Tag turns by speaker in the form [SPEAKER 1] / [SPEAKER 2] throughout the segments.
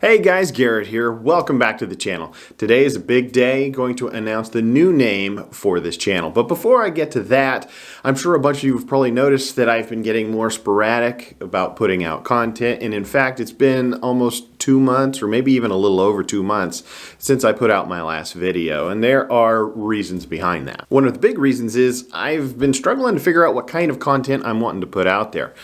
[SPEAKER 1] Hey guys, Garrett here. Welcome back to the channel. Today is a big day, going to announce the new name for this channel. But before I get to that, I'm sure a bunch of you have probably noticed that I've been getting more sporadic about putting out content. And in fact, it's been almost 2 months or maybe even a little over 2 months since I put out my last video. And there are reasons behind that. One of the big reasons is I've been struggling to figure out what kind of content I'm wanting to put out there.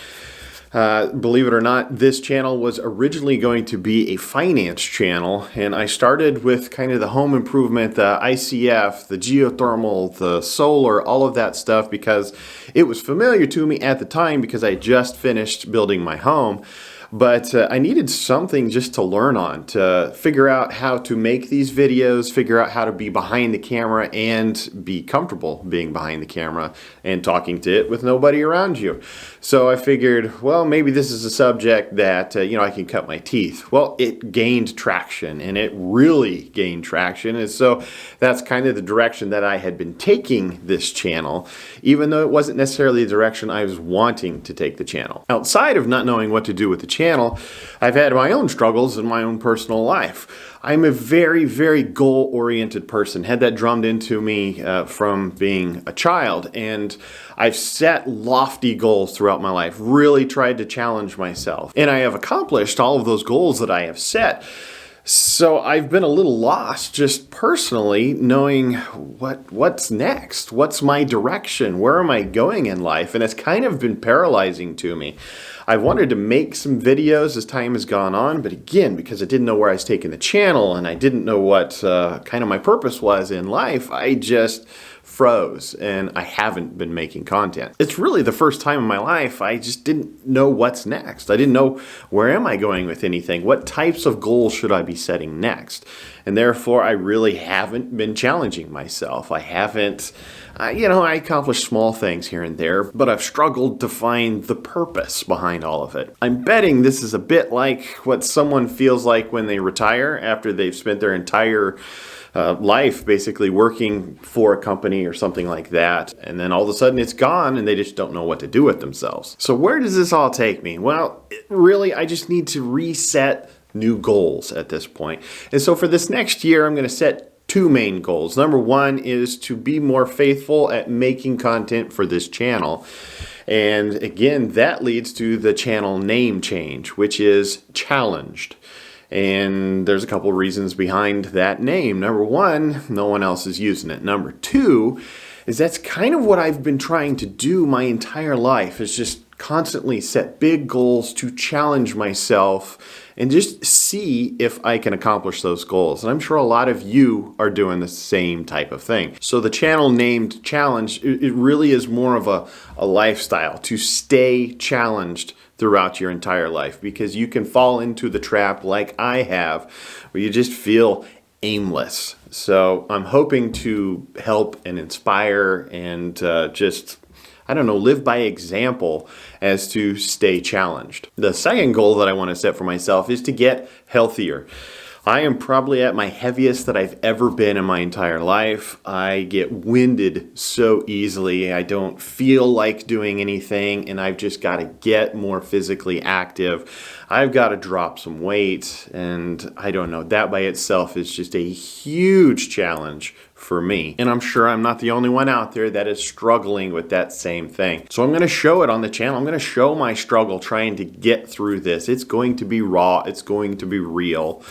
[SPEAKER 1] Believe it or not, this channel was originally going to be a finance channel, and I started with kind of the home improvement, the ICF, the geothermal, the solar, all of that stuff because it was familiar to me at the time because I just finished building my home. But I needed something just to learn on, to figure out how to make these videos, figure out how to be behind the camera and be comfortable being behind the camera and talking to it with nobody around you. So I figured, well, maybe this is a subject that, I can cut my teeth. Well, it gained traction, and it really gained traction. And so that's kind of the direction that I had been taking this channel, even though it wasn't necessarily the direction I was wanting to take the channel. Outside of not knowing what to do with the channel, I've had my own struggles in my own personal life. I'm a very, very goal-oriented person. Had that drummed into me from being a child, and I've set lofty goals throughout my life, really tried to challenge myself, and I have accomplished all of those goals that I have set. So I've been a little lost just personally knowing what's next, what's my direction, where am I going in life, and it's kind of been paralyzing to me. I've wanted to make some videos as time has gone on, but again, because I didn't know where I was taking the channel and I didn't know what kind of my purpose was in life, I just froze and I haven't been making content. It's really the first time in my life I just didn't know what's next. I didn't know where am I going with anything? What types of goals should I be setting next? And therefore I really haven't been challenging myself. I haven't, I accomplished small things here and there, but I've struggled to find the purpose behind all of it. I'm betting this is a bit like what someone feels like when they retire after they've spent their entire life basically working for a company or something like that, and then all of a sudden it's gone and they just don't know what to do with themselves. So where does this all take me? Well, really, I just need to reset new goals at this point. And so for this next year, I'm going to set 2 main goals. Number 1 is to be more faithful at making content for this channel. And again, that leads to the channel name change, which is Challenged. And there's a couple reasons behind that name. Number 1, no one else is using it. Number 2 is that's kind of what I've been trying to do my entire life, is just constantly set big goals to challenge myself and just see if I can accomplish those goals. And I'm sure a lot of you are doing the same type of thing. So the channel named Challenge, it really is more of a lifestyle to stay challenged throughout your entire life, because you can fall into the trap like I have where you just feel aimless. So I'm hoping to help and inspire and live by example as to stay challenged. The second goal that I want to set for myself is to get healthier. I am probably at my heaviest that I've ever been in my entire life. I get winded so easily. I don't feel like doing anything, and I've just got to get more physically active. I've got to drop some weight, and I don't know, that by itself is just a huge challenge for me. And I'm sure I'm not the only one out there that is struggling with that same thing. So I'm going to show it on the channel. I'm going to show my struggle trying to get through this. It's going to be raw. It's going to be real.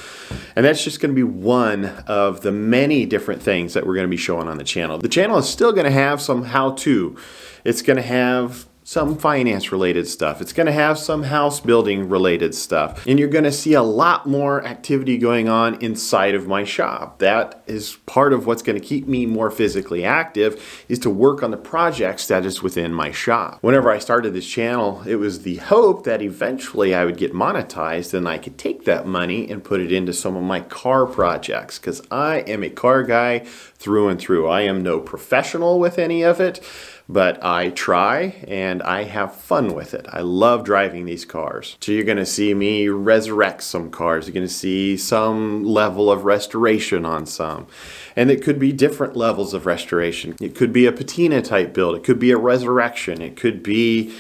[SPEAKER 1] And that's just going to be one of the many different things that we're going to be showing on the channel. The channel is still going to have some how-to. It's going to have some finance related stuff. It's going to have some house building related stuff. And you're going to see a lot more activity going on inside of my shop. That is part of what's going to keep me more physically active, is to work on the projects that is within my shop. Whenever I started this channel, it was the hope that eventually I would get monetized and I could take that money and put it into some of my car projects, because I am a car guy through and through. I am no professional with any of it, but I try and I have fun with it. I love driving these cars. So you're going to see me resurrect some cars. You're going to see some level of restoration on some. And it could be different levels of restoration. It could be a patina type build. It could be a resurrection. It could be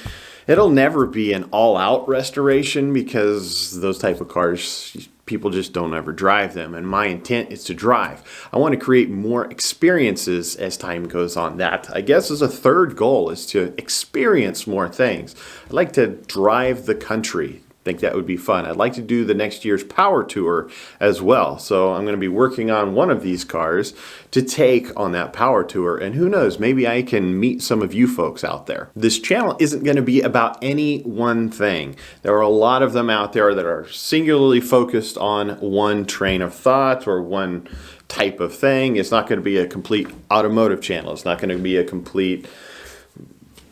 [SPEAKER 1] It'll never be an all-out restoration because those type of cars people just don't ever drive them, and my intent is to drive. I want to create more experiences as time goes on. That, I guess, is a third goal, is to experience more things. I'd like to drive the country. Think that would be fun. I'd like to do the next year's power tour as well. So I'm going to be working on one of these cars to take on that power tour. And who knows, maybe I can meet some of you folks out there. This channel isn't going to be about any one thing. There are a lot of them out there that are singularly focused on one train of thought or one type of thing. It's not going to be a complete automotive channel. It's not going to be a complete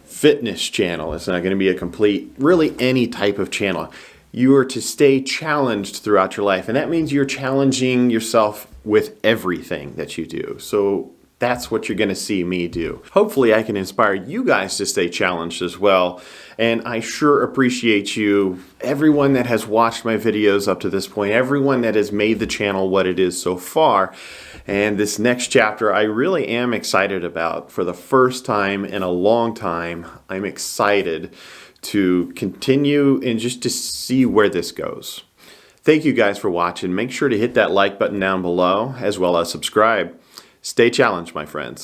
[SPEAKER 1] fitness channel. It's not going to be a complete, really any type of channel. You are to stay challenged throughout your life, and that means you're challenging yourself with everything that you do. So that's what you're going to see me do. Hopefully I can inspire you guys to stay challenged as well. And I sure appreciate you, everyone that has watched my videos up to this point, everyone that has made the channel what it is so far. And this next chapter I really am excited about. For the first time in a long time, I'm excited to continue and just to see where this goes. Thank you guys for watching. Make sure to hit that like button down below as well as subscribe. Stay challenged, my friends.